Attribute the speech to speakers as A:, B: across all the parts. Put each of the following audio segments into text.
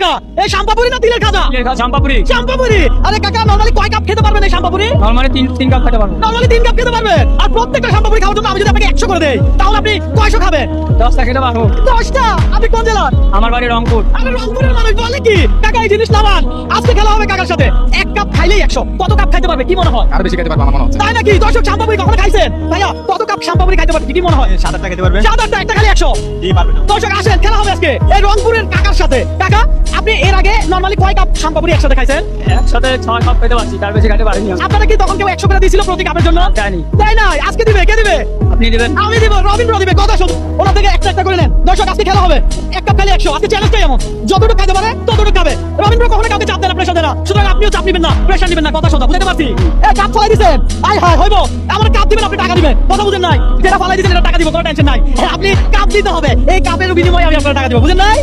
A: কাকা এই শাম্পাপুরি না তিলের খাজা?
B: শাম্পাপুরি।
A: শাম্পাপুরি। আরে কাকা নরমালি কয় কাপ খেতে পারবেন এই শাম্পাপুরি?
B: নরমালি তিন কাপ খেতে পারবো।
A: নরমালি 3 কাপ খেতে পারবেন। আর প্রত্যেকটা শাম্পাপুরি খাওয়ার জন্য আমি যদি আপনাকে 100 করে দেই তাহলে আপনি কয়শো খাবেন?
B: 10টা খেতে পারবো।
A: 10টা? আপনি কোন জেলার?
B: আমার বাড়ি রংপুর।
A: আরে রংপুরের মানুষ বলে কি কাকা এই জিনিস নামান। আজকে খেলা হবে কাকার সাথে। 1 কাপ খাইলেই 100। কত কাপ খাইতে পারবে কি মনে হয়?
C: আর বেশি খেতে পারবো আমার মনে হচ্ছে।
A: তাই নাকি? দর্শক শাম্পাপুরি কখনো খাইছেন? ভাইয়া কত কাপ শাম্পাপুরি খাইতে পারবে কি মনে হয়?
C: 7-8টা খেতে পারবে।
A: 7-8টা একটা খালি 100।
C: জি পারবে।
A: দর্শক আসেন খেলা হবে আজকে এই রংপুরের কাকার সাথে। কাকা আপনি এর আগে নরমালি কয় কাপ শাম্পাপুরি একসাথে খাইছেন?
B: একসাথে 6 কাপ খেতে পারছি, তার বেশি খেতে পারিনি।
A: আপনারা কি তখন কেউ 100 করে দিয়েছিল প্রতি কাপের জন্য?
B: জানি।
A: তাই না? আজকে দিবে কে দিবে?
B: আপনি দিবেন?
A: আমি দিব, রবীন্দ্র দিবে। কথা শুনুন, ওরা থেকে একটা করে নেন। দর্শক আজকে খেলা হবে 1 কাপ খালি 100। আজকে চ্যালেঞ্জটাই এমন, যতটুকু খাইতে পারে ততটুকু খাবে। রবীন্দ্র কখনো কাউকে চাপ দেয় না, প্রেশার দেয় না, সুতরাং আপনিও চাপ নেবেন না, প্রেশার নেবেন না। কথা শোনা বুঝতে পারছি? কাপ ফলাই দিছেন, আয় হায় হইব। আমার কাপ দিবেন, আপনি টাকা দিবেন। কথা বুঝেন নাই? যেটা ফলাই দিছেন এটা টাকা দিব, কোনো টেনশন নাই। আপনি কাপ দিতে হবে, এই কাপের বিনিময়ে আমি আপনার টাকা দিব, বুঝেন নাই?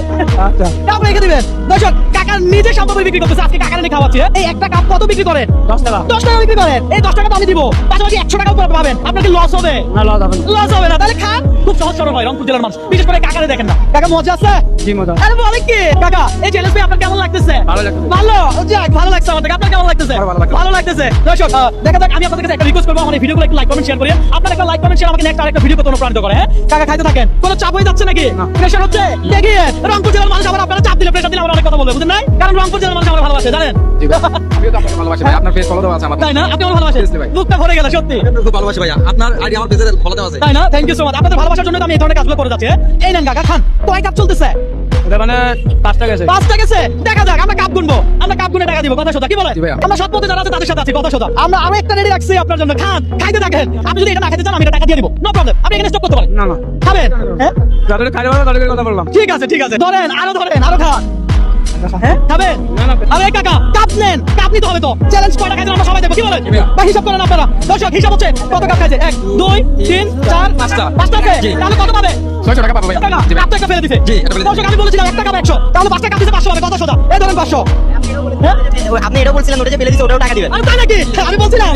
B: আচ্ছা।
A: কাপ রেখে দিবেন। দর্শক কাকা নিজে শাম্পাপুরি বিক্রি করতেছে, আজকে কাকার এনে খাওয়াচ্ছে। এই একটা কাপ কত বিক্রি করেন?
B: 10 টাকা।
A: 10 টাকা বিক্রি করেন। এই 10 টাকা তো আমি দিব, পাশাপাশি 100 টাকা উপরে পাবেন। আপনার কি লস হবে?
B: না, লস হবে না।
A: লস হবে না। তাহলে খান, খুব সহজ সরল হয় রংপুর জেলার মানুষ, বিশেষ করে কাকারে দেখেন না। কাকা মজা আছে?
B: জি মজা।
A: আরে বলে কি কাকা এই চ্যালেঞ্জ ভাই আপনার কেমন লাগতেছে?
B: ভালো লাগতেছে।
A: ভালো, যাক ভালো লাগছে আমাদের। আপনার কেমন লাগতেছে?
C: ভালো লাগছে।
A: ভালো লাগতেছে। দর্শক দেখা যাক, আমি আপনাদের কাছে একটা রিকোয়েস্ট করবো, আমার এই ভিডিওগুলো একটু লাইক কমেন্ট শেয়ার করে। আপনারা একটা লাইক কমেন্ট শেয়ার আমাকে নেক্সট আরেকটা ভিডিও করতে অনুপ্রাণিত করে। হ্যাঁ কাকা খাইতে থাকেন। কোনো চাপ হয়ে যাচ্ছে নাকি?
B: না।
A: প্রেশার হচ্ছে? দেখিয়ে রংপুর জেলার মানুষ আবার আপনারা চাপ দিলে প্রেশার দিলে আমরা অনেক কথা বলবো, বুঝেন নাই? কারণ রংপুর জেলার মানুষ আমরা ভালোবাসে, জানেন?
C: জি ভাই। আমিও তো আপনাকে ভালোবাসি ভাই। আপনার পেজ ফলো দেওয়া আছে আমার।
A: তাই না? আপনি আমার ভালোবাসেন?
C: Seriously ভাই।
A: মুখটা ভরে গেল সত্যি।
C: আমি খুব ভালোবাসি ভাইয়া। আপনার আইডি আমার পেজে ফলো দেওয়া আছে।
A: তাই না? Thank you so much. আপনাদের ভালোবাসার জন্য তো আমি এই ধরনের কাজগুলো করে যাচ্ছি। এই নেন কাকা খান। কয় কাপ চলতেছে?
B: এটা মানে 5টা গেছে।
A: 5টা গেছে। দেখা যাক, আমরা কাপ গুনবো, আমরা কাপ গুনে টাকা দিব। কথা শোনা কি বলে?
C: জি ভাইয়া।
A: আমরা সৎ পথে যারা আছে তাদের সাথে আছি। কথা শোনা আমরা আরো একটা রেডি রাখছি আপনার জন্য। খান, খাইতে থাকেন। আপনি যদি এটা না খেতে চান আমি এটা টাকা দিয়ে দিব, নো প্রবলেম। আপনি এখানে স্টপ করতে পারেন।
B: না না,
A: খাবেন? হ্যাঁ
B: যাদের খাইতে পারবো তাদের কথা বললাম।
A: ঠিক আছে ঠিক আছে, ধরেন আরো খান। হ্যাঁ খাবেন?
B: না না,
A: আরে কাকা কাপ নেন, কাপ নিতে হবে তো। চ্যালেঞ্জ কয়টা খাইছেন আমরা সবাই দেখবো, কি বলেন? ভাই হিসাব করেন আপনারা। দর্শক হিসাব হচ্ছে কত কাপ খাইছে? 1 2 3 4
C: 5টা।
A: 5টা আছে।
C: জি।
A: তাহলে কত পাবে?
C: 600 টাকা পাবো ভাইয়া।
A: টাকা
C: জি ভাই।
A: কাপটা একটা ফেলে দিছে।
C: জি, এটা ফেলে দিছে।
A: দর্শক আমি বলেছিলাম একটা কাপ 100, তাহলে 5টা কাপ দিছে 500 হবে। কথা শোনা এই ধরেন 500। হ্যাঁ
D: আপনি এটা বলছিলেন ওটা যে ফেলে দিছে ওটাও টাকা দিবেন।
A: আরে তাই নাকি? আমি বলছিলাম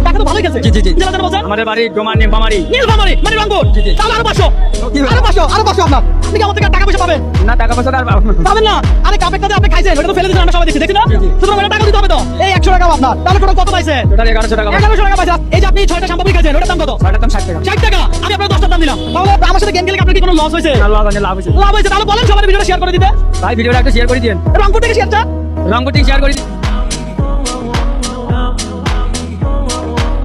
A: টাকা তো ভালোই গেছে।
C: জি, জি, জি।
A: জেলা বলছেন?
B: আমাদের বাড়ি ডোমার নিম্বামারি।
A: নীলফামারী মানে রংপুর।
C: জি, জি।
A: তাহলে আরো 500।
C: কি ভাই?
A: আরো 500 আপনার। আপনি কি আমার থেকে টাকা পয়সা পাবেন?
B: না, টাকা পয়সা আর পাবো না।
A: পাবেন না? আরে কাপের কাছে আপনি খাইছেন, ওটা তো ফেলে দিয়েছেন, আমরা সবাই দেখছি না?
B: জি, জি।
A: সুতরাং ওটা টাকা দিতে হবে তো। এই 100 টাকা আপনার। তাহলে টোটাল কত পাইছেন?
B: টোটাল 1100 টাকা।
A: 1100 টাকা পাইছেন। এই যে আপনি 6টা শাম্পাপুরি খাইছেন, ওটার দাম কত?
B: 6টার দাম 60 টাকা।
A: 60 টাকা। আমি আপনার 10টার দাম দিলাম। তাহলে আমার সাথে গেম খেলে কি আপনার কি কোনো লস হয়েছে?
B: না, লস হয়নি, লাভ হয়েছে।
A: লাভ হয়েছে। তাহলে বলেন সবাই ভিডিওটা শেয়ার করে দিতে।
B: ভাই ভিডিওটা একটু শেয়ার করে দিন।
A: রংপুর থেকে শেয়ারটা
B: রংপুর থেকে শেয়ার করে দিন।